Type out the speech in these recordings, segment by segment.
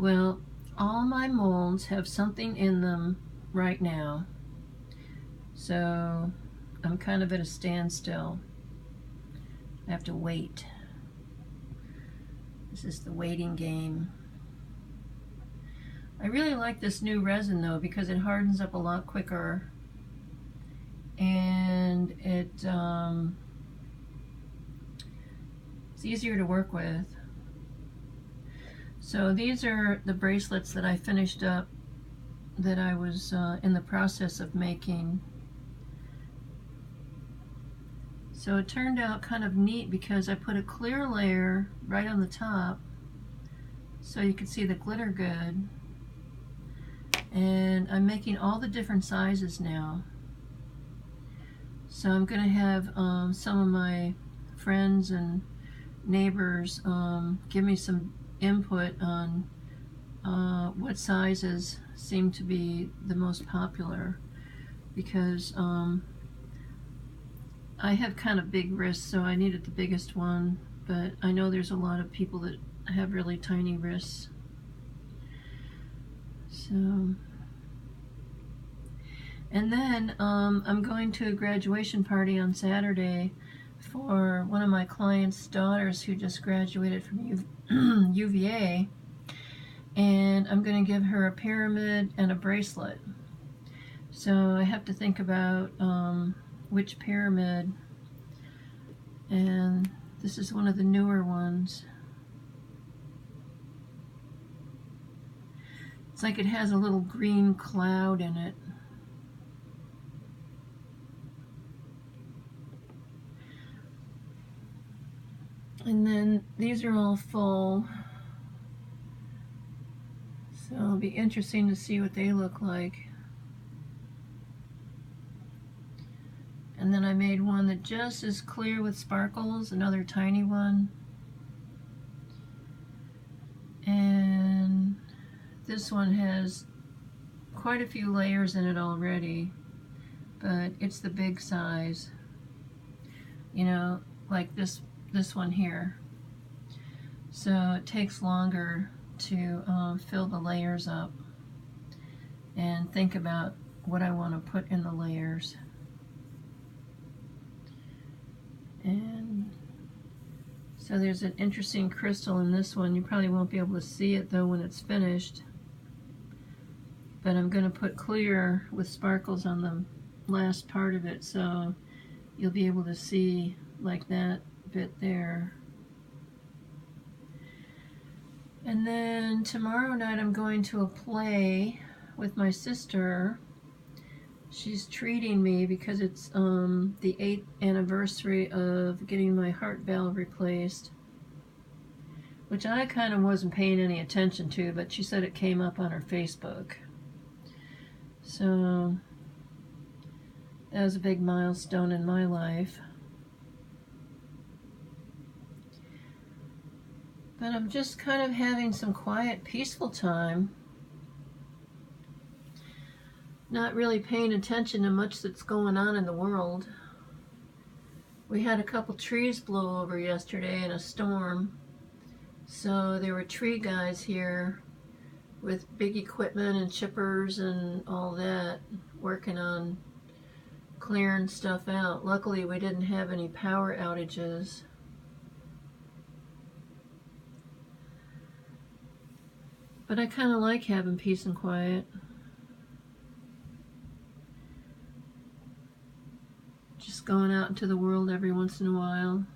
Well, all my molds have something in them right now, so I'm kind of at a standstill. I have to wait. This is the waiting game. I really like this new resin though because it hardens up a lot quicker, and it's easier to work with. So these are the bracelets that I finished up that I was in the process of making. So it turned out kind of neat because I put a clear layer right on the top so you could see the glitter good. And I'm making all the different sizes now. So I'm going to have some of my friends and neighbors give me some input on what sizes seem to be the most popular, because I have kind of big wrists, so I needed the biggest one, but I know there's a lot of people that have really tiny wrists. So, and then I'm going to a graduation party on Saturday for one of my clients' daughters who just graduated from UVA, and I'm going to give her a pyramid and a bracelet. So I have to think about which pyramid, and this is one of the newer ones. It's like it has a little green cloud in it. And then these are all full, so it'll be interesting to see what they look like. And then I made one that just is clear with sparkles, another tiny one. And this one has quite a few layers in it already, but it's the big size, you know, like this one here. So it takes longer to fill the layers up and think about what I want to put in the layers. And so there's an interesting crystal in this one. You probably won't be able to see it though when it's finished, but I'm going to put clear with sparkles on the last part of it, so you'll be able to see like that bit there. And then tomorrow night I'm going to a play with my sister. She's treating me because it's the 8th anniversary of getting my heart valve replaced, which I kind of wasn't paying any attention to, but she said it came up on her Facebook. So that was a big milestone in my life. But I'm just kind of having some quiet, peaceful time. Not really paying attention to much that's going on in the world. We had a couple trees blow over yesterday in a storm. So there were tree guys here with big equipment and chippers and all that, working on clearing stuff out. Luckily we didn't have any power outages. But I kind of like having peace and quiet. Just going out into the world every once in a while.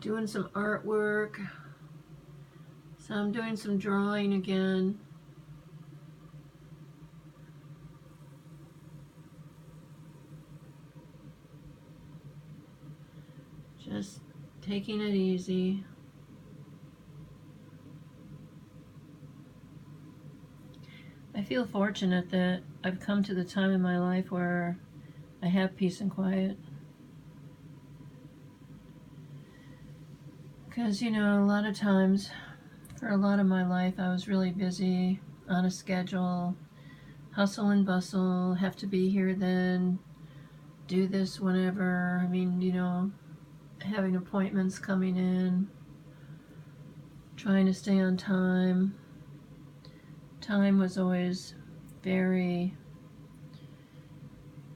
Doing some artwork. So I'm doing some drawing again. Just taking it easy. I feel fortunate that I've come to the time in my life where I have peace and quiet. Because, you know, a lot of times, for a lot of my life, I was really busy, on a schedule, hustle and bustle, have to be here then, do this whenever. I mean, you know, having appointments coming in, trying to stay on time. Time was always very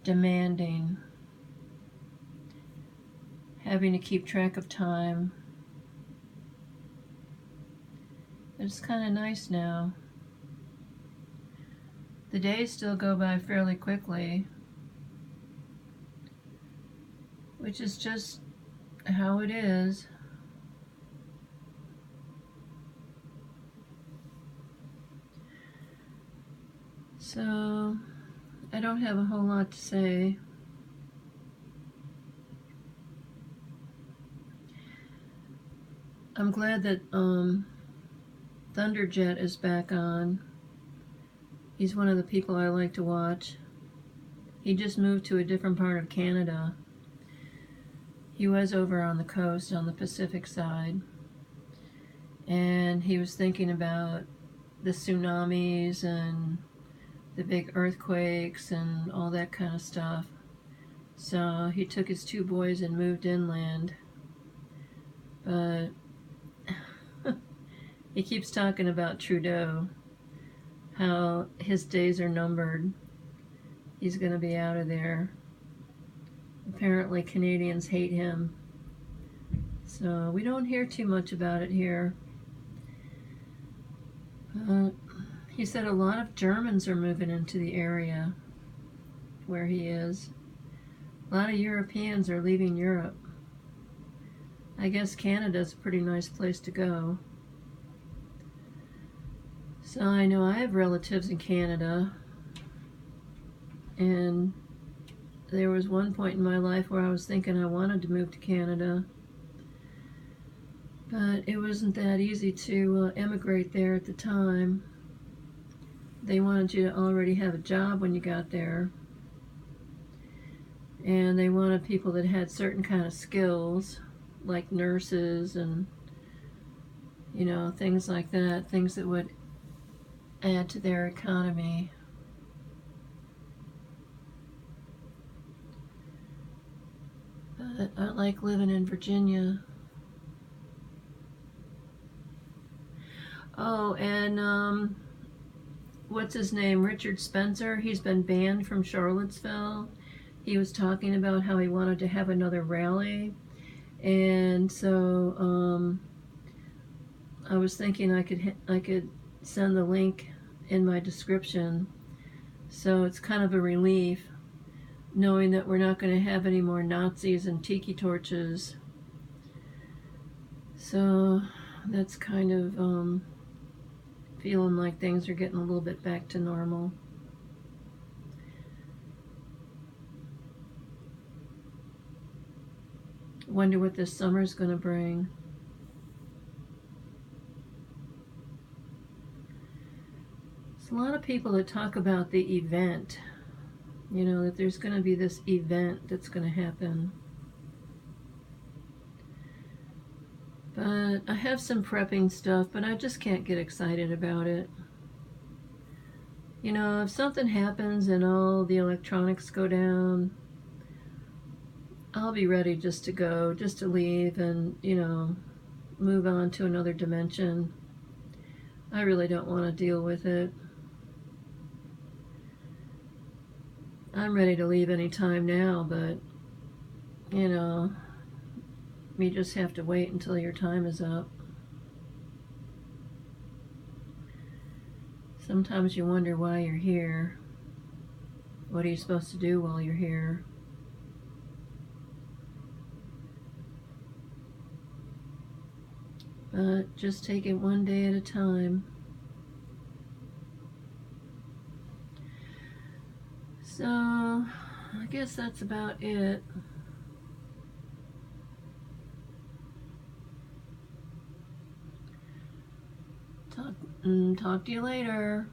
demanding. Having to keep track of time. It's kind of nice now. The days still go by fairly quickly, which is just how it is. So, I don't have a whole lot to say. I'm glad that Thunderjet is back on. He's one of the people I like to watch. He just moved to a different part of Canada. He was over on the coast, on the Pacific side. And he was thinking about the tsunamis and the big earthquakes and all that kind of stuff. So he took his 2 boys and moved inland. But he keeps talking about Trudeau, how his days are numbered. He's going to be out of there. Apparently Canadians hate him. So we don't hear too much about it here. He said a lot of Germans are moving into the area where he is. A lot of Europeans are leaving Europe. I guess Canada's a pretty nice place to go. So I know I have relatives in Canada, and there was one point in my life where I was thinking I wanted to move to Canada, but it wasn't that easy to emigrate there at the time. They wanted you to already have a job when you got there, and they wanted people that had certain kind of skills, like nurses and, you know, things like that, things that would add to their economy. But I like living in Virginia. Oh, and what's his name? Richard Spencer. He's been banned from Charlottesville. He was talking about how he wanted to have another rally. And so I was thinking I could send the link in my description. So it's kind of a relief knowing that we're not going to have any more Nazis and tiki torches. So that's kind of feeling like things are getting a little bit back to normal. Wonder what this summer's going to bring. There's a lot of people that talk about the event. You know, that there's going to be this event that's going to happen. But I have some prepping stuff, but I just can't get excited about it. You know, if something happens and all the electronics go down, I'll be ready just to go, just to leave and, you know, move on to another dimension. I really don't want to deal with it. I'm ready to leave any time now, but, you know, you just have to wait until your time is up. Sometimes you wonder why you're here. What are you supposed to do while you're here? But just take it one day at a time. So, I guess that's about it. Talk to you later.